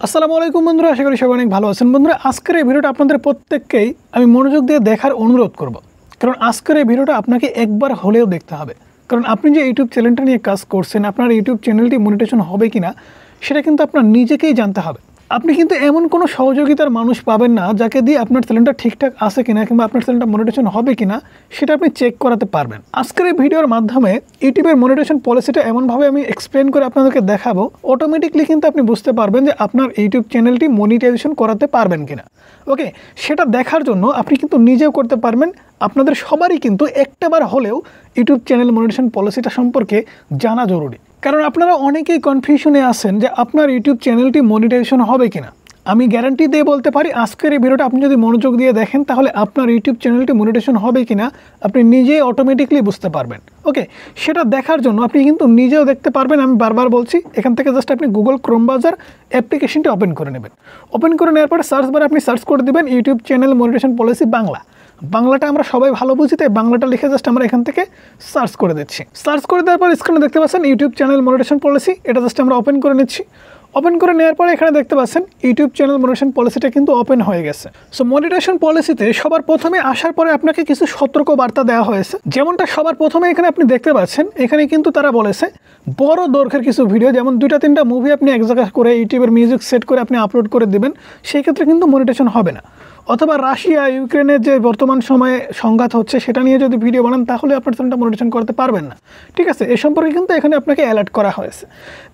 আসসালামু আলাইকুম বন্ধুরা, আশা করি সবাই অনেক ভালো আছেন। বন্ধুরা, আজকের এই ভিডিওটা আপনাদের প্রত্যেককেই আমি মনোযোগ দিয়ে দেখার অনুরোধ করব, কারণ আজকের এই ভিডিওটা আপনাকে একবার হলেও দেখতে হবে। কারণ আপনি যে ইউটিউব চ্যানেলটা নিয়ে কাজ করছেন, আপনার ইউটিউব চ্যানেলটি মনিটাইজেশন হবে কিনা সেটা কিন্তু আপনার নিজেকেই জানতে হবে। আপনি কিন্তু এমন কোনো সহযোগিতার মানুষ পাবেন না যাকে দিয়ে আপনার চ্যানেলটা ঠিকঠাক আছে কিনা কিংবা আপনার চ্যানেলটা মনিটাইজেশন হবে কিনা সেটা আপনি চেক করাতে পারবেন। আজকের এই ভিডিওর মাধ্যমে ইউটিউবের মনিটাইজেশন পলিসিটা এমনভাবে আমি এক্সপ্লেন করে আপনাদেরকে দেখাবো, অটোমেটিকলি কিন্তু আপনি বুঝতে পারবেন যে আপনার ইউটিউব চ্যানেলটি মনিটাইজেশন করাতে পারবেন কিনা। ওকে, সেটা দেখার জন্য আপনি কিন্তু নিজেও করতে পারবেন। আপনাদের সবারই কিন্তু একটাবার হলেও ইউটিউব চ্যানেল মনিটাইজেশন পলিসিটা সম্পর্কে জানা জরুরি, কারণ আপনারা অনেকেই কনফিউশনে আছেন যে আপনার ইউটিউব চ্যানেলটি মনিটাইজেশন হবে কিনা। আমি গ্যারান্টি দিয়ে বলতে পারি, আজকের এই ভিডিওটা আপনি যদি মনোযোগ দিয়ে দেখেন তাহলে আপনার ইউটিউব চ্যানেলটি মনিটাইজেশন হবে কিনা আপনি নিজেই অটোমেটিকলি বুঝতে পারবেন। ওকে, সেটা দেখার জন্য আপনি কিন্তু নিজেও দেখতে পারবেন। আমি বারবার বলছি, এখান থেকে জাস্ট আপনি গুগল ক্রোম ব্রাউজার অ্যাপ্লিকেশনটি ওপেন করে নেবেন। ওপেন করে নেওয়ার পরে সার্চ বারে আপনি সার্চ করে দেবেন YouTube channel monetization policy Bangla. বাংলাটা আমরা সবাই ভালো বুঝি, তাই বাংলাটা লিখে জাস্ট আমরা এখান থেকে সার্চ করে দিচ্ছি। সার্চ করে দেওয়ার পর স্ক্রিনে দেখতে পাচ্ছেন ইউটিউব চ্যানেল মনিটাইজেশন পলিসি, এটা জাস্ট আমরা ওপেন করে নিচ্ছি। ওপেন করে নেওয়ার পরে এখানে দেখতে পাচ্ছেন ইউটিউব চ্যানেল মনিটাইজেশন পলিসিটা কিন্তু ওপেন হয়ে গেছে। সো মনিটাইজেশন পলিসিতে সবার প্রথমে আসার পরে আপনাকে কিছু সতর্ক বার্তা দেওয়া হয়েছে, যেমনটা সবার প্রথমে এখানে আপনি দেখতে পাচ্ছেন। এখানে কিন্তু তারা বলেছে বড় দৈর্ঘ্যের কিছু ভিডিও, যেমন 2-3টা মুভি আপনি এক জায়গায় করে ইউটিউবের মিউজিক সেট করে আপনি আপলোড করে দেবেন, সেই ক্ষেত্রে কিন্তু মনিটাইজেশন হবে না। অথবা রাশিয়া ইউক্রেনের যে বর্তমান সময়ে সংঘাত হচ্ছে সেটা নিয়ে যদি ভিডিও বানান তাহলে আপনার চ্যানেলটা মনিটাইজেশন করতে পারবেন না। ঠিক আছে, এ সম্পর্কে কিন্তু এখানে আপনাকে অ্যালার্ট করা হয়েছে।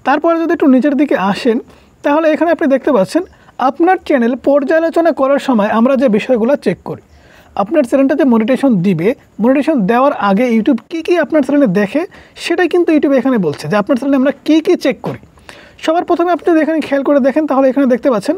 তারপরে যদি একটু নিচের দিকে আসেন তাহলে এখানে আপনি দেখতে পাচ্ছেন আপনার চ্যানেল পর্যালোচনা করার সময় আমরা যে বিষয়গুলো চেক করি। আপনার চ্যানেলটা যে মনিটাইজেশন দিবে, মনিটাইজেশন দেওয়ার আগে ইউটিউব কী আপনার চ্যানেলে দেখে সেটাই কিন্তু ইউটিউব এখানে বলছে যে আপনার চ্যানেলে আমরা কী চেক করি। সবার প্রথমে আপনি যদি এখানে খেয়াল করে দেখেন তাহলে এখানে দেখতে পাচ্ছেন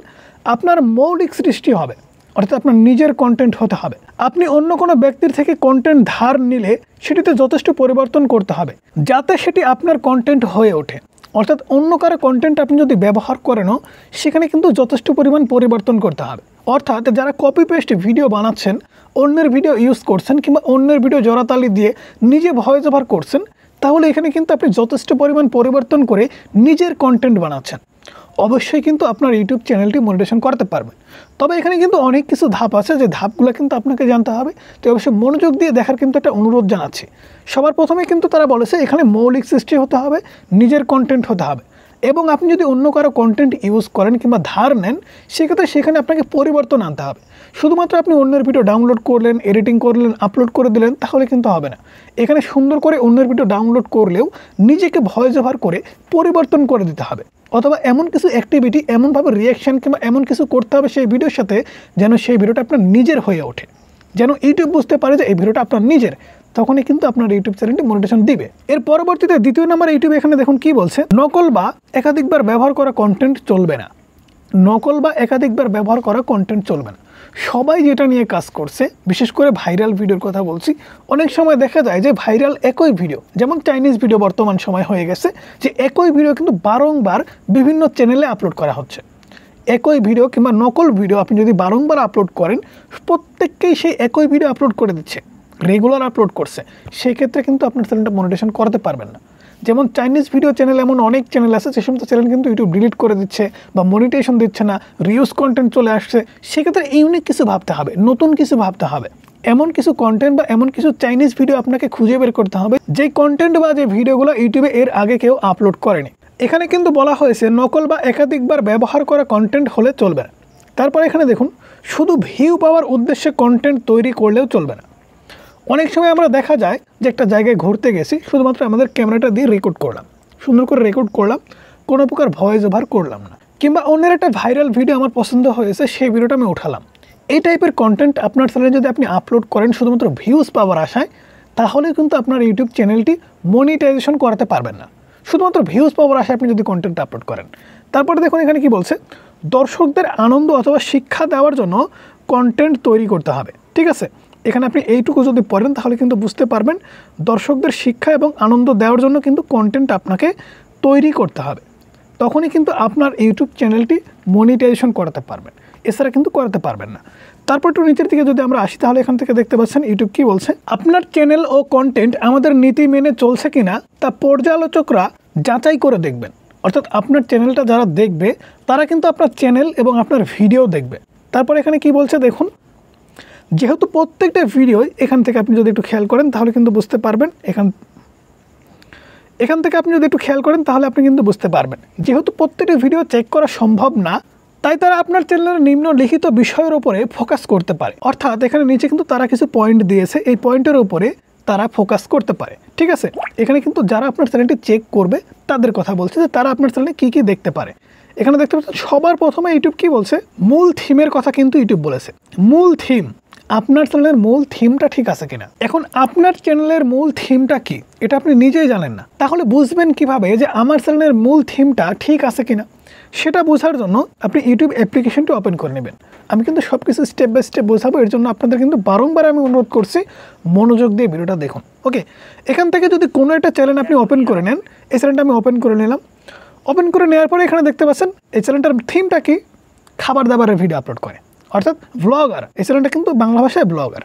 আপনার মৌলিক সৃষ্টি হবে, অর্থাৎ আপনার নিজের কন্টেন্ট হতে হবে। আপনি অন্য কোনো ব্যক্তির থেকে কন্টেন্ট ধার নিলে সেটিতে যথেষ্ট পরিবর্তন করতে হবে যাতে সেটি আপনার কন্টেন্ট হয়ে ওঠে। অর্থাৎ অন্য কারো কন্টেন্ট আপনি যদি ব্যবহার করেনও সেখানে কিন্তু যথেষ্ট পরিমাণ পরিবর্তন করতে হবে। অর্থাৎ যারা কপি পেস্ট ভিডিও বানাচ্ছেন, অন্যের ভিডিও ইউজ করছেন কিংবা অন্যের ভিডিও জোড়াতালি দিয়ে নিজে ভয়েস ওভার করছেন, তাহলে এখানে কিন্তু আপনি যথেষ্ট পরিমাণ পরিবর্তন করে নিজের কন্টেন্ট বানাচ্ছেন। অবশ্যই কিন্তু আপনার ইউটিউব চ্যানেলটি মনিটাইজেশন করতে পারবেন। তবে এখানে কিন্তু অনেক কিছু ধাপ আছে, যে ধাপগুলো কিন্তু আপনাকে জানতে হবে। তো অবশ্যই মনোযোগ দিয়ে দেখার কিন্তু একটা অনুরোধ জানাচ্ছি। সবার প্রথমে কিন্তু তারা বলেছে এখানে মৌলিক সৃষ্টি হতে হবে, নিজের কন্টেন্ট হতে হবে, এবং আপনি যদি অন্য কারো কন্টেন্ট ইউজ করেন কিংবা ধার নেন সেক্ষেত্রে সেখানে আপনাকে পরিবর্তন আনতে হবে। শুধুমাত্র আপনি অন্যের ভিডিও ডাউনলোড করলেন, এডিটিং করলেন, আপলোড করে দিলেন তাহলে কিন্তু হবে না। এখানে সুন্দর করে অন্যের ভিডিও ডাউনলোড করলেও নিজেকে ভয়েস ওভার করে পরিবর্তন করে দিতে হবে, অথবা এমন কিছু অ্যাক্টিভিটি, এমনভাবে রিয়াকশান কিংবা এমন কিছু করতে হবে সেই ভিডিওর সাথে যেন সেই ভিডিওটা আপনার নিজের হয়ে ওঠে, যেন ইউটিউব বুঝতে পারে যে এই ভিডিওটা আপনার নিজের। তখনই কিন্তু আপনার ইউটিউব চ্যানেলটি মনিটাইজেশন দিবে। এর পরবর্তীতে দ্বিতীয় নাম্বার ইউটিউব এখানে দেখুন কি বলছে, নকল বা একাধিকবার ব্যবহার করা কন্টেন্ট চলবে না। নকল বা একাধিকবার ব্যবহার করা কন্টেন্ট চলবে না। সবাই যেটা নিয়ে কাজ করছে, বিশেষ করে ভাইরাল ভিডিওর কথা বলছি, অনেক সময় দেখা যায় যে ভাইরাল একই ভিডিও, যেমন চাইনিজ ভিডিও বর্তমান সময় হয়ে গেছে যে একই ভিডিও কিন্তু বারংবার বিভিন্ন চ্যানেলে আপলোড করা হচ্ছে। একই ভিডিও কিংবা নকল ভিডিও আপনি যদি বারংবার আপলোড করেন, প্রত্যেককেই সেই একই ভিডিও আপলোড করে দিচ্ছে, রেগুলার আপলোড করছে, সেই ক্ষেত্রে কিন্তু আপনার চ্যানেলটা মনিটাইজেশন করতে পারবেন না। যেমন চাইনিজ ভিডিও চ্যানেল, এমন অনেক চ্যানেল আছে যে সমস্ত চ্যানেল কিন্তু ইউটিউব ডিলিট করে দিচ্ছে বা মনিটাইজেশন দিচ্ছে না, রিউজ কন্টেন্ট চলে আসছে। সেক্ষেত্রে ইউনিক কিছু ভাবতে হবে, নতুন কিছু ভাবতে হবে। এমন কিছু কন্টেন্ট বা এমন কিছু চাইনিজ ভিডিও আপনাকে খুঁজে বের করতে হবে যে কন্টেন্ট বা যে ভিডিওগুলো ইউটিউবে এর আগে কেউ আপলোড করেনি। এখানে কিন্তু বলা হয়েছে নকল বা একাধিকবার ব্যবহার করা কন্টেন্ট হলে চলবে না। তারপর এখানে দেখুন, শুধু ভিউ পাওয়ার উদ্দেশ্যে কন্টেন্ট তৈরি করলেও চলবে না। অনেক সময় আমরা দেখা যায় যে একটা জায়গায় ঘুরতে গেছি, শুধুমাত্র আমাদের ক্যামেরাটা দিয়ে রেকর্ড করলাম, সুন্দর করে রেকর্ড করলাম, কোনো প্রকার ভয়েস ওভার করলাম না, কিংবা অন্যের একটা ভাইরাল ভিডিও আমার পছন্দ হয়েছে সেই ভিডিওটা আমি উঠালাম। এই টাইপের কন্টেন্ট আপনার চ্যানেলে যদি আপনি আপলোড করেন শুধুমাত্র ভিউজ পাওয়ার আশায়, তাহলে কিন্তু আপনার ইউটিউব চ্যানেলটি মনিটাইজেশন করাতে পারবেন না। শুধুমাত্র ভিউজ পাওয়ার আশায় আপনি যদি কন্টেন্ট আপলোড করেন। তারপরে দেখুন এখানে কি বলছে, দর্শকদের আনন্দ অথবা শিক্ষা দেওয়ার জন্য কন্টেন্ট তৈরি করতে হবে। ঠিক আছে, এখানে আপনি এইটুকু যদি পড়েন তাহলে কিন্তু বুঝতে পারবেন দর্শকদের শিক্ষা এবং আনন্দ দেওয়ার জন্য কিন্তু কন্টেন্ট আপনাকে তৈরি করতে হবে। তখনই কিন্তু আপনার ইউটিউব চ্যানেলটি মনিটাইজেশন করাতে পারবেন, এছাড়া কিন্তু করাতে পারবেন না। তারপর একটু নিচের দিকে যদি আমরা আসি তাহলে এখান থেকে দেখতে পাচ্ছেন ইউটিউব কি বলছে, আপনার চ্যানেল ও কন্টেন্ট আমাদের নীতি মেনে চলছে কিনা তা পর্যালোচকরা যাচাই করে দেখবেন। অর্থাৎ আপনার চ্যানেলটা যারা দেখবে তারা কিন্তু আপনার চ্যানেল এবং আপনার ভিডিও দেখবে। তারপর এখানে কি বলছে দেখুন, যেহেতু প্রত্যেকটা ভিডিও এখান থেকে আপনি যদি একটু খেয়াল করেন তাহলে কিন্তু বুঝতে পারবেন, এখান থেকে আপনি যদি একটু খেয়াল করেন তাহলে আপনি কিন্তু বুঝতে পারবেন, যেহেতু প্রত্যেকটা ভিডিও চেক করা সম্ভব না, তাই তারা আপনার চ্যানেলের নিম্নলিখিত বিষয়ের উপরে ফোকাস করতে পারে। অর্থাৎ এখানে নিচে কিন্তু তারা কিছু পয়েন্ট দিয়েছে, এই পয়েন্টের উপরে তারা ফোকাস করতে পারে। ঠিক আছে, এখানে কিন্তু যারা আপনার চ্যানেলটি চেক করবে তাদের কথা বলছে যে তারা আপনার চ্যানেলে কী কী দেখতে পারে। এখানে দেখতে পাচ্ছেন সবার প্রথমে ইউটিউব কি বলছে, মূল থিমের কথা কিন্তু ইউটিউব বলেছে। মূল থিম, আপনার চ্যানেলের মূল থিমটা ঠিক আছে কিনা। এখন আপনার চ্যানেলের মূল থিমটা কি এটা আপনি নিজেই জানেন না, তাহলে বুঝবেন কিভাবে যে আমার চ্যানেলের মূল থিমটা ঠিক আছে কিনা। সেটা বোঝার জন্য আপনি ইউটিউব অ্যাপ্লিকেশনটি ওপেন করে নেবেন। আমি কিন্তু সব কিছু স্টেপ বাই স্টেপ বোঝাবো, এর জন্য আপনাদের কিন্তু বারংবার আমি অনুরোধ করছি মনোযোগ দিয়ে ভিডিওটা দেখুন। ওকে, এখান থেকে যদি কোনো একটা চ্যানেল আপনি ওপেন করে নেন, এই চ্যানেলটা আমি ওপেন করে নিলাম। ওপেন করে নেওয়ার পরে এখানে দেখতে পাচ্ছেন এই চ্যানেলটার থিমটা কি, খাবার দাবারের ভিডিও আপলোড করে, অর্থাৎ ব্লগার। এই চ্যানেলটা কিন্তু বাংলা ভাষায় ব্লগার,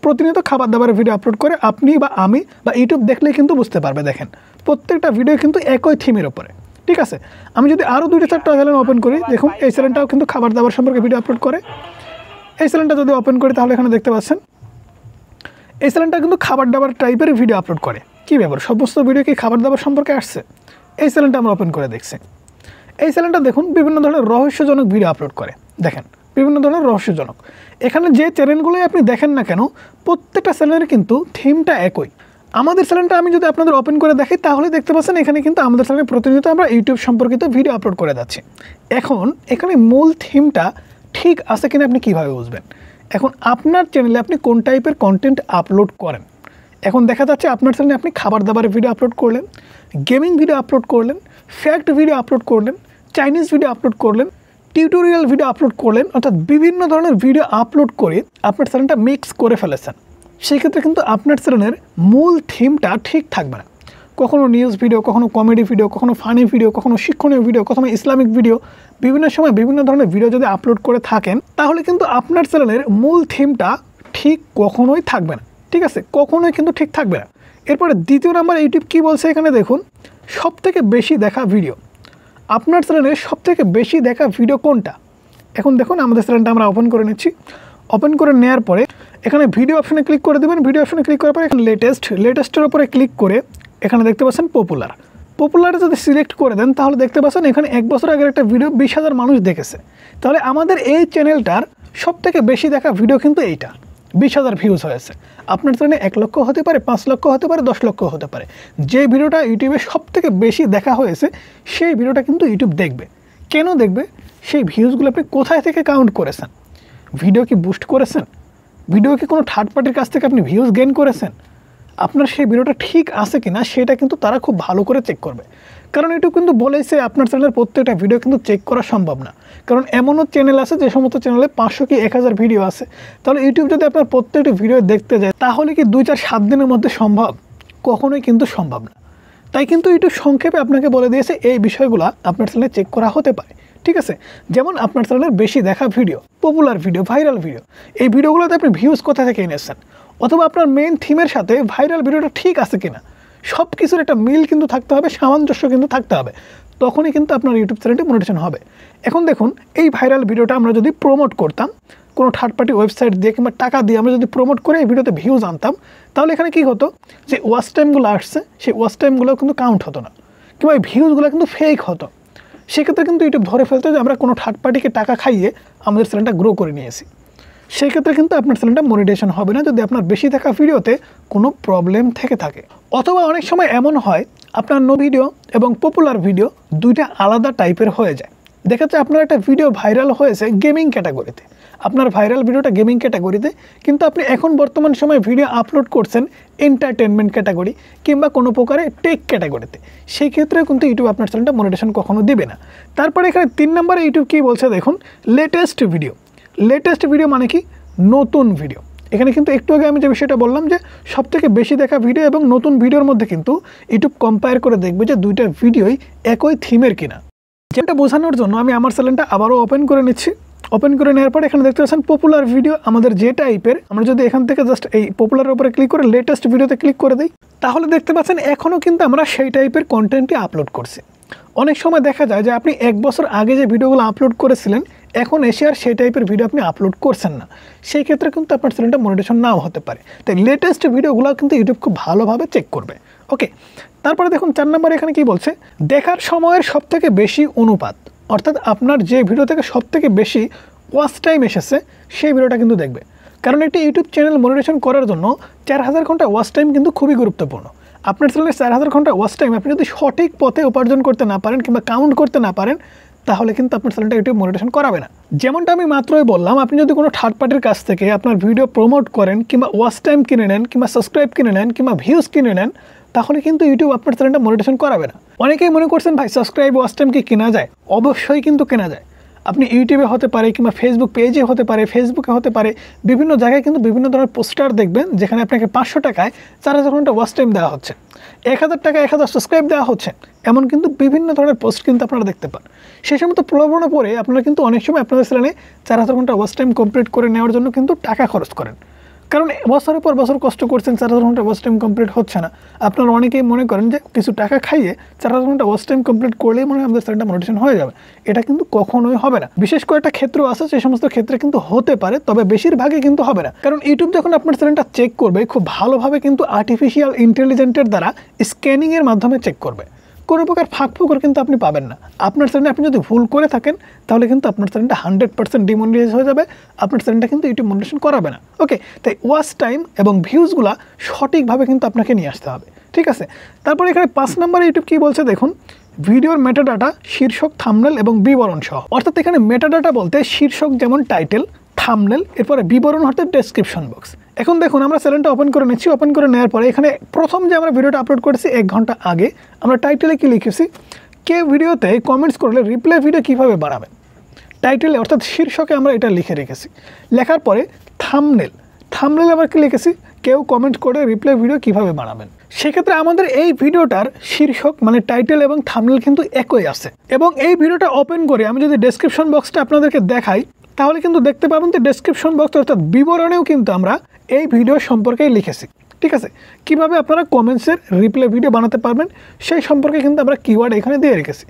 প্রতিনিয়ত খাবার দাবারের ভিডিও আপলোড করে। আপনি বা আমি বা ইউটিউব দেখলেই কিন্তু বুঝতে পারবে, দেখেন প্রত্যেকটা ভিডিও কিন্তু একই থিমের ওপরে। ঠিক আছে, আমি যদি আরও 2-4টা চ্যানেল ওপেন করি, দেখুন এই চ্যানেলটাও কিন্তু খাবার দাবার সম্পর্কে ভিডিও আপলোড করে। এই চ্যানেলটা যদি ওপেন করি তাহলে এখানে দেখতে পাচ্ছেন এই চ্যানেলটা কিন্তু খাবার দাবার টাইপের ভিডিও আপলোড করে। কী ব্যাপার, সমস্ত ভিডিও কি খাবার দাবার সম্পর্কে আসছে? এই চ্যানেলটা আমরা ওপেন করে দেখছি। এই চ্যানেলটা দেখুন বিভিন্ন ধরনের রহস্যজনক ভিডিও আপলোড করে, দেখেন বিভিন্ন ধরনের রহস্যজনক। এখানে যে চ্যানেলগুলোই আপনি দেখেন না কেন প্রত্যেকটা চ্যানেলের কিন্তু থিমটা একই। আমাদের চ্যানেলটা আমি যদি আপনাদের ওপেন করে দেখি তাহলে দেখতে পাচ্ছেন এখানে কিন্তু আমাদের চ্যানেলে প্রতিনিয়ত আমরা ইউটিউব সম্পর্কিত ভিডিও আপলোড করে যাচ্ছি। এখন এখানে মূল থিমটা ঠিক আছে কিনা আপনি কীভাবে বুঝবেন? এখন আপনার চ্যানেলে আপনি কোন টাইপের কন্টেন্ট আপলোড করেন। এখন দেখা যাচ্ছে আপনার চ্যানেলে আপনি খাবার দাবারের ভিডিও আপলোড করলেন, গেমিং ভিডিও আপলোড করলেন, ফ্যাক্ট ভিডিও আপলোড করলেন, চাইনিজ ভিডিও আপলোড করলেন, টিউটোরিয়াল ভিডিও আপলোড করলেন, অর্থাৎ বিভিন্ন ধরনের ভিডিও আপলোড করে আপনার চ্যানেলটা মিক্স করে ফেলেছেন। সেক্ষেত্রে কিন্তু আপনার চ্যানেলের মূল থিমটা ঠিক থাকবে না। কখনো নিউজ ভিডিও, কখনো কমেডি ভিডিও, কখনো ফানি ভিডিও, কখনো শিক্ষণীয় ভিডিও, কখনো ইসলামিক ভিডিও, বিভিন্ন সময় বিভিন্ন ধরনের ভিডিও যদি আপলোড করে থাকেন তাহলে কিন্তু আপনার চ্যানেলের মূল থিমটা ঠিক কখনোই থাকবে না। ঠিক আছে, কখনোই কিন্তু ঠিক থাকবে না। এরপরে দ্বিতীয় নাম্বার ইউটিউব কী বলছে এখানে দেখুন, সবথেকে বেশি দেখা ভিডিও। আপনার চ্যানেলের সবথেকে বেশি দেখা ভিডিও কোনটা? এখন দেখুন আমাদের চ্যানেলটা আমরা ওপেন করে নিচ্ছি। ওপেন করে নেওয়ার পরে এখানে ভিডিও অপশনে ক্লিক করে দেবেন। ভিডিও অপশনে ক্লিক করার পরে এখানে লেটেস্টের উপরে ক্লিক করে এখানে দেখতে পাচ্ছেন পপুলারে যদি সিলেক্ট করে দেন তাহলে দেখতে পাচ্ছেন এখানে 1 বছর আগের একটা ভিডিও 20,000 মানুষ দেখেছে। তাহলে আমাদের এই চ্যানেলটার সবথেকে বেশি দেখা ভিডিও কিন্তু এইটা, 20,000 ভিউজ হয়েছে। আপনার চ্যানেলে 1 লক্ষ হতে পারে, 5 লক্ষ হতে পারে, 10 লক্ষ হতে পারে। যে ভিডিওটা ইউটিউবে সবথেকে বেশি দেখা হয়েছে সেই ভিডিওটা কিন্তু ইউটিউব দেখবে। কেন দেখবে? সেই ভিউজগুলো আপনি কোথায় থেকে কাউন্ট করেছেন? ভিডিও কি বুস্ট করেছেন? ভিডিও কি কোনো থার্ড পার্টির কাছ থেকে আপনি ভিউজ গেইন করেছেন? আপনার সেই ভিডিওটা ঠিক আছে কি না সেটা কিন্তু তারা খুব ভালো করে চেক করবে। কারণ এটুকু কিন্তু বলেছে আপনার চ্যানেলের প্রত্যেকটা ভিডিও কিন্তু চেক করা সম্ভব না। কারণ এমনও চ্যানেল আছে যে সমস্ত চ্যানেলে 500 কি 1000 ভিডিও আছে। তাহলে ইউটিউব যদি আপনার প্রত্যেকটি ভিডিও দেখতে যায় তাহলে কি 2-4-7 দিনের মধ্যে সম্ভব? কখনোই কিন্তু সম্ভব না। তাই কিন্তু ইউটিউব সংক্ষেপে আপনাকে বলে দিয়েছে এই বিষয়গুলো আপনার চ্যানেলে চেক করা হতে পারে। ঠিক আছে, যেমন আপনার চ্যানেলের বেশি দেখা video, popular video, viral video, এই ভিডিওগুলোতে আপনি ভিউজ কোথা থেকে এনেছেন, অথবা আপনার মেইন থিমের সাথে ভাইরাল ভিডিওটা ঠিক আছে কিনা, সব কিছুর একটা মিল কিন্তু থাকতে হবে, সামঞ্জস্য কিন্তু থাকতে হবে। তখনই কিন্তু আপনার ইউটিউব চ্যানেলটি মনিটাইজেশন হবে। এখন দেখুন এই ভাইরাল ভিডিওটা আমরা যদি প্রমোট করতাম কোনো থার্ড পার্টি ওয়েবসাইট দিয়ে কিংবা টাকা দিয়ে আমরা যদি প্রমোট করে এই ভিডিওতে ভিউজ আনতাম তাহলে এখানে কী হতো, যে ওয়াচ টাইমগুলো আসছে সেই ওয়াচ টাইমগুলো কিন্তু কাউন্ট হতো না, কিংবা এই ভিউজগুলো কিন্তু ফেক হতো। সেক্ষেত্রে কিন্তু ইউটিউব ধরে ফেলতো যে আমরা কোনো থার্ড পার্টিকে টাকা খাইয়ে আমাদের চ্যানেলটা গ্রো করে নিয়েছি। সেই ক্ষেত্রে কিন্তু আপনার চ্যানেলটা মনিটাইজেশন হবে না যদি আপনার বেশি দেখা ভিডিওতে কোনো প্রবলেম থেকে থাকে। অথবা অনেক সময় এমন হয় আপনার নো ভিডিও এবং পপুলার ভিডিও দুইটা আলাদা টাইপের হয়ে যায়। দেখা যাচ্ছে আপনার একটা ভিডিও ভাইরাল হয়েছে গেমিং ক্যাটাগরিতে, আপনার ভাইরাল ভিডিওটা গেমিং ক্যাটাগরিতে, কিন্তু আপনি এখন বর্তমান সময়ে ভিডিও আপলোড করছেন এন্টারটেনমেন্ট ক্যাটাগরি কিংবা কোনো প্রকারে টেক ক্যাটাগরিতে। সেই ক্ষেত্রে কিন্তু ইউটিউব আপনার চ্যানেলটা মনিটাইজেশন কখনো দেবে না। তারপরে এখানে 3 নম্বরে ইউটিউব কী বলছে দেখুন, লেটেস্ট ভিডিও মানে কি? নতুন ভিডিও। এখানে কিন্তু একটু আগে আমি যে বিষয়টা বললাম যে সবথেকে বেশি দেখা ভিডিও এবং নতুন ভিডিওর মধ্যে কিন্তু ইউটিউব কম্পেয়ার করে দেখবে যে দুইটা ভিডিওই একই থিমের কিনা। যেটা বোঝানোর জন্য আমি আমার চ্যানেলটা আবারও ওপেন করে নিচ্ছি। ওপেন করে নেওয়ার পর এখানে দেখতে পাচ্ছেন পপুলার ভিডিও আমাদের যে টাইপের, আমরা যদি এখান থেকে জাস্ট এই পপুলারের উপরে ক্লিক করে লেটেস্ট ভিডিওতে ক্লিক করে দিই তাহলে দেখতে পাচ্ছেন এখনও কিন্তু আমরা সেই টাইপের কন্টেন্টই আপলোড করছি। অনেক সময় দেখা যায় যে আপনি 1 বছর আগে যে ভিডিওগুলো আপলোড করেছিলেন এখন এসে আর সেই টাইপের ভিডিও আপনি আপলোড করছেন না, সেই ক্ষেত্রে কিন্তু আপনার চ্যানেলটা মনিটাইজেশন নাও হতে পারে। তাই লেটেস্ট ভিডিওগুলো কিন্তু ইউটিউব খুব ভালোভাবে চেক করবে। ওকে, তারপরে দেখুন 4 নম্বরে এখানে কি বলছে, দেখার সময়ের সবথেকে বেশি অনুপাত, অর্থাৎ আপনার যে ভিডিও থেকে সবথেকে বেশি ওয়াচ টাইম এসেছে সেই ভিডিওটা কিন্তু দেখবে। কারণ একটি ইউটিউব চ্যানেল মনিটাইজেশন করার জন্য 4000 ঘন্টা ওয়াচ টাইম কিন্তু খুবই গুরুত্বপূর্ণ। আপনার চ্যানেলের 4000 ঘন্টা ওয়াচ টাইম আপনি যদি সঠিক পথে উপার্জন করতে না পারেন কিংবা কাউন্ট করতে না পারেন তাহলে কিন্তু আপনার চ্যানেলটা ইউটিউব মনিটাইজেশন করাবে না। যেমনটা আমি মাত্রই বললাম, আপনি যদি কোনো থার্ড পার্টির কাছ থেকে আপনার ভিডিও প্রমোট করেন কিংবা ওয়াচ টাইম কিনে নেন কিংবা সাবস্ক্রাইব কিনে নেন কিংবা ভিউজ কিনে নেন তাহলে কিন্তু ইউটিউব আপনার চ্যানেলটা মনিটাইজেশন করাবে না। অনেকেই মনে করছেন ভাই সাবস্ক্রাইব ওয়াচ টাইম কি কেনা যায়? অবশ্যই কিন্তু কেনা যায়। আপনি ইউটিউবে হতে পারে কিংবা ফেসবুক পেজে হতে পারে, ফেসবুকে হতে পারে, বিভিন্ন জায়গায় কিন্তু বিভিন্ন ধরনের পোস্টার দেখবেন যেখানে আপনাকে 500 টাকায় 4000 ঘন্টা ওয়াচ টাইম দেওয়া হচ্ছে, 1000 টাকায় 1000 সাবস্ক্রাইব দেওয়া হচ্ছে, এমন কিন্তু বিভিন্ন ধরনের পোস্ট কিন্তু আপনারা দেখতে পান। সেই সময় তো প্রলোভনে পড়ে আপনারা কিন্তু অনেক সময় আপনাদের চ্যানেলে 4000 ঘন্টা ওয়াচ টাইম কমপ্লিট করে নেওয়ার জন্য কিন্তু টাকা খরচ করেন। কারণ বছরের পর বছর কষ্ট করছেন, 4000 ঘন্টা ওয়াচ টাইম কমপ্লিট হচ্ছে না। আপনারা অনেকেই মনে করেন যে কিছু টাকা খাইয়ে 4000 ঘন্টা ওয়াচ টাইম কমপ্লিট করলেই মনে হয় আমাদের চ্যানেলটা মনিটাইজেশন হয়ে যাবে। এটা কিন্তু কখনোই হবে না। বিশেষ কয়েকটা ক্ষেত্র আছে, সেই সমস্ত ক্ষেত্রে কিন্তু হতে পারে, তবে বেশিরভাগই কিন্তু হবে না। কারণ ইউটিউব যখন আপনার চ্যানেলটা চেক করবে খুব ভালোভাবে কিন্তু আর্টিফিশিয়াল ইন্টেলিজেন্সের দ্বারা স্ক্যানিংয়ের মাধ্যমে চেক করবে। কোনো প্রকার ফাঁক ফোকর কিন্তু আপনি পাবেন না। আপনার চ্যানেলে আপনি যদি ভুল করে থাকেন তাহলে কিন্তু আপনার চ্যানেলটা 100% ডিমনিটাইজ হয়ে যাবে, আপনার চ্যানেলটা কিন্তু ইউটিউব মনিটাইজেশন করাবে না। ওকে, তাই ওয়াচ টাইম এবং ভিউজগুলো সঠিকভাবে কিন্তু আপনাকে নিয়ে আসতে হবে। ঠিক আছে, তারপরে এখানে 5 নম্বরে ইউটিউব কী বলছে দেখুন, ভিডিওর মেটাডাটা শীর্ষক, থাম্বনেল এবং বিবরণ সহ। অর্থাৎ এখানে মেটাডাটা বলতে শীর্ষক যেমন টাইটেল, থাম্বনেল, এরপরে বিবরণ অর্থাৎ ডেসক্রিপশন বক্স। এখন দেখুন আমরা চ্যানেলটা ওপেন করে নিচ্ছি। ওপেন করে নেওয়ার পরে এখানে প্রথম যে আমরা ভিডিওটা আপলোড করেছি 1 ঘন্টা আগে, আমরা টাইটেলে কি লিখেছি, কে ভিডিওতে কমেন্টস করলে রিপ্লাই ভিডিও কীভাবে বানাবেন, টাইটেলে অর্থাৎ শীর্ষকে আমরা এটা লিখে রেখেছি। লেখার পরে থাম্বনেল, থাম্বনেলে আমরা কি লিখেছি, কেউ কমেন্ট করে রিপ্লাই ভিডিও কীভাবে বানাবেন। সেক্ষেত্রে আমাদের এই ভিডিওটার শীর্ষক মানে টাইটেল এবং থাম্বনেল কিন্তু একই আছে। এবং এই ভিডিওটা ওপেন করে আমি যদি ডেসক্রিপশন বক্সটা আপনাদেরকে দেখাই তাহলে কিন্তু দেখতে পাবেন যে ডেসক্রিপশন বক্স অর্থাৎ বিবরণেও কিন্তু আমরা এই ভিডিও সম্পর্কেই লিখেছি। ঠিক আছে, কিভাবে আপনারা কমেন্টসের রিপ্লাই ভিডিও বানাতে পারবেন সেই সম্পর্কে কিন্তু আমরা কিওয়ার্ড এখানে দিয়ে রেখেছি।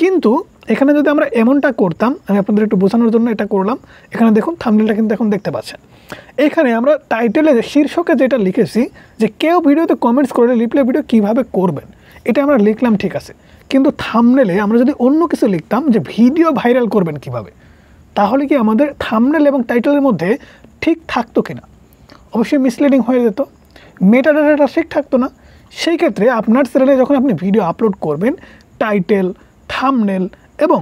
কিন্তু এখানে যদি আমরা এমনটা করতাম, আমি আপনাদের একটু বোঝানোর জন্য এটা করলাম, এখানে দেখুন থাম্বনেলটা কিন্তু এখন দেখতে পাচ্ছেন। এখানে আমরা টাইটেলে শীর্ষকে যেটা লিখেছি যে কেউ ভিডিওতে কমেন্টস করে রিপ্লাই ভিডিও কীভাবে করবেন, এটা আমরা লিখলাম ঠিক আছে। কিন্তু থাম্বনেলে আমরা যদি অন্য কিছু লিখতাম যে ভিডিও ভাইরাল করবেন কিভাবে, তাহলে কি আমাদের থাম্বনেল এবং টাইটেলের মধ্যে ঠিক থাকতো কিনা? অবশ্যই মিসলিডিং হয়ে যেত, মেটাডাটাটা ঠিক থাকতো না। সেই ক্ষেত্রে আপনার চ্যানেলে যখন আপনি ভিডিও আপলোড করবেন টাইটেল, থাম্বনেল এবং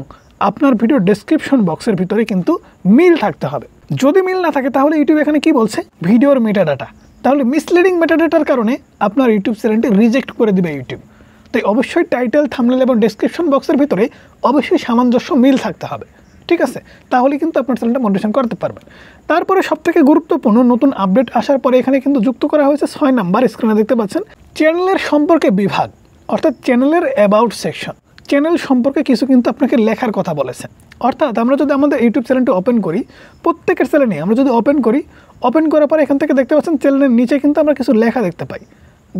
আপনার ভিডিও ডেসক্রিপশন বক্সের ভিতরে কিন্তু মিল থাকতে হবে। যদি মিল না থাকে তাহলে ইউটিউব এখানে কি বলছে, ভিডিওর মেটাডাটা, তাহলে মিসলিডিং মেটাডাটার কারণে আপনার ইউটিউব চ্যানেলটি রিজেক্ট করে দেবে ইউটিউব। তাই অবশ্যই টাইটেল, থাম্বনেল এবং ডেসক্রিপশন বক্সের ভিতরে অবশ্যই সামঞ্জস্য মিল থাকতে হবে। ঠিক আছে, তাহলে কিন্তু আপনার চ্যানেলটা মনিটাইজেশন করতে পারবেন। তারপরে সবথেকে গুরুত্বপূর্ণ নতুন আপডেট আসার পরে এখানে কিন্তু যুক্ত করা হয়েছে 6 নাম্বার, স্ক্রিনে দেখতে পাচ্ছেন, চ্যানেলের সম্পর্কে বিভাগ অর্থাৎ চ্যানেলের অ্যাবাউট সেকশন। চ্যানেল সম্পর্কে কিছু কিন্তু আপনাকে লেখার কথা বলেছে। অর্থাৎ আমরা যদি আমাদের ইউটিউব চ্যানেলটি ওপেন করি, প্রত্যেকের চ্যানেলে আমরা যদি ওপেন করি, ওপেন করার পরে এখান থেকে দেখতে পাচ্ছেন চ্যানেলের নিচে কিন্তু আমরা কিছু লেখা দেখতে পাই।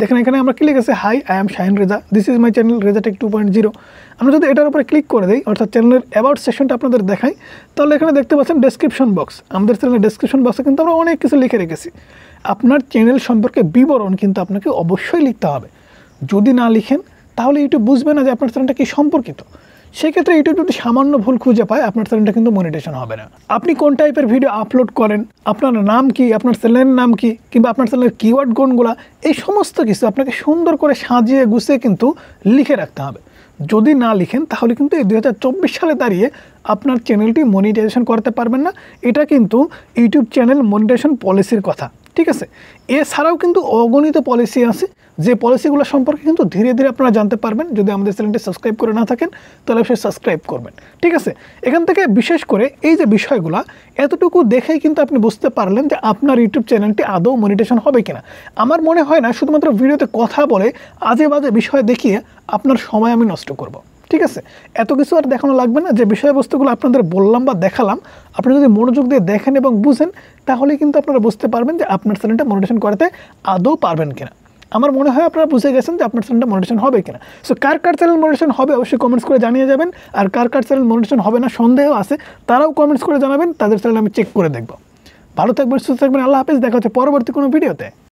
দেখেন এখানে আমরা কি লিখেছে, hi I am Shahin Reza, this is my channel Reza tech 2.0। আমরা যদি এটার উপরে ক্লিক করে দিই অর্থাৎ চ্যানেলের অ্যাবাউট সেকশনটা আপনাদের দেখাই, তাহলে এখানে দেখতে পাচ্ছেন ডেসক্রিপশন বক্স। আমাদের চ্যানেলের ডেসক্রিপশন বক্সে কিন্তু আমরা অনেক কিছু লিখে রেখেছি। আপনার চ্যানেল সম্পর্কে বিবরণ কিন্তু আপনাকে অবশ্যই লিখতে হবে। যদি না লিখেন তাহলে ইউটিউব বুঝবে না যে আপনার চ্যানেলটা কি সম্পর্কিত। সেক্ষেত্রে ইউটিউব যদি সামান্য ভুল খুঁজে পায় আপনার চ্যানেলটা কিন্তু মনিটাইজেশন হবে না। আপনি কোন টাইপের ভিডিও আপলোড করেন, আপনার নাম কি, আপনার চ্যানেলের নাম কি, কিংবা আপনার চ্যানেলের কিওয়ার্ড কোনগুলো, এই সমস্ত কিছু আপনাকে সুন্দর করে সাজিয়ে গুছিয়ে কিন্তু লিখে রাখতে হবে। যদি না লিখেন তাহলে কিন্তু এই 2024 সালে দাঁড়িয়ে আপনার চ্যানেলটি মনিটাইজেশন করতে পারবেন না। এটা কিন্তু ইউটিউব চ্যানেল মনিটাইজেশন পলিসির কথা। ঠিক আছে, এছাড়াও কিন্তু অগণিত পলিসি আছে, যে পলিসিগুলো সম্পর্কে কিন্তু ধীরে ধীরে আপনারা জানতে পারবেন। যদি আমাদের চ্যানেলটি সাবস্ক্রাইব করে না থাকেন তাহলে অবশ্যই সাবস্ক্রাইব করবেন। ঠিক আছে, এখান থেকে বিশেষ করে এই যে বিষয়গুলো এতটুকু দেখেই কিন্তু আপনি বুঝতে পারলেন যে আপনার ইউটিউব চ্যানেলটি আদৌ মনিটাইজেশন হবে কিনা। আমার মনে হয় না শুধুমাত্র ভিডিওতে কথা বলে আজে বাজে বিষয় দেখিয়ে আপনার সময় আমি নষ্ট করব। ঠিক আছে, এত কিছু আর দেখানো লাগবে না। যে বিষয়বস্তুগুলো আপনাদের বললাম বা দেখালাম আপনি যদি মনোযোগ দিয়ে দেখেন এবং বুঝেন তাহলে কিন্তু আপনারা বুঝতে পারবেন যে আপনার চ্যানেলটা মনিটাইজেশন করতে আদৌ পারবেন কিনা। আমার মনে হয় আপনারা বুঝে গেছেন যে আপনার চ্যানেলটা মনিটাইজেশন হবে কিনা। সো কার চ্যানেল মনিটাইজেশন হবে অবশ্যই কমেন্টস করে জানিয়ে যাবেন, আর কার চ্যানেল মনিটাইজেশন হবে না সন্দেহ আছে তারাও কমেন্টস করে জানাবেন, তাদের চ্যানেল আমি চেক করে দেখব। ভালো থাকবেন, সুস্থ থাকবেন, আল্লাহ হাফেজ, দেখা হচ্ছে পরবর্তী কোনো ভিডিওতে।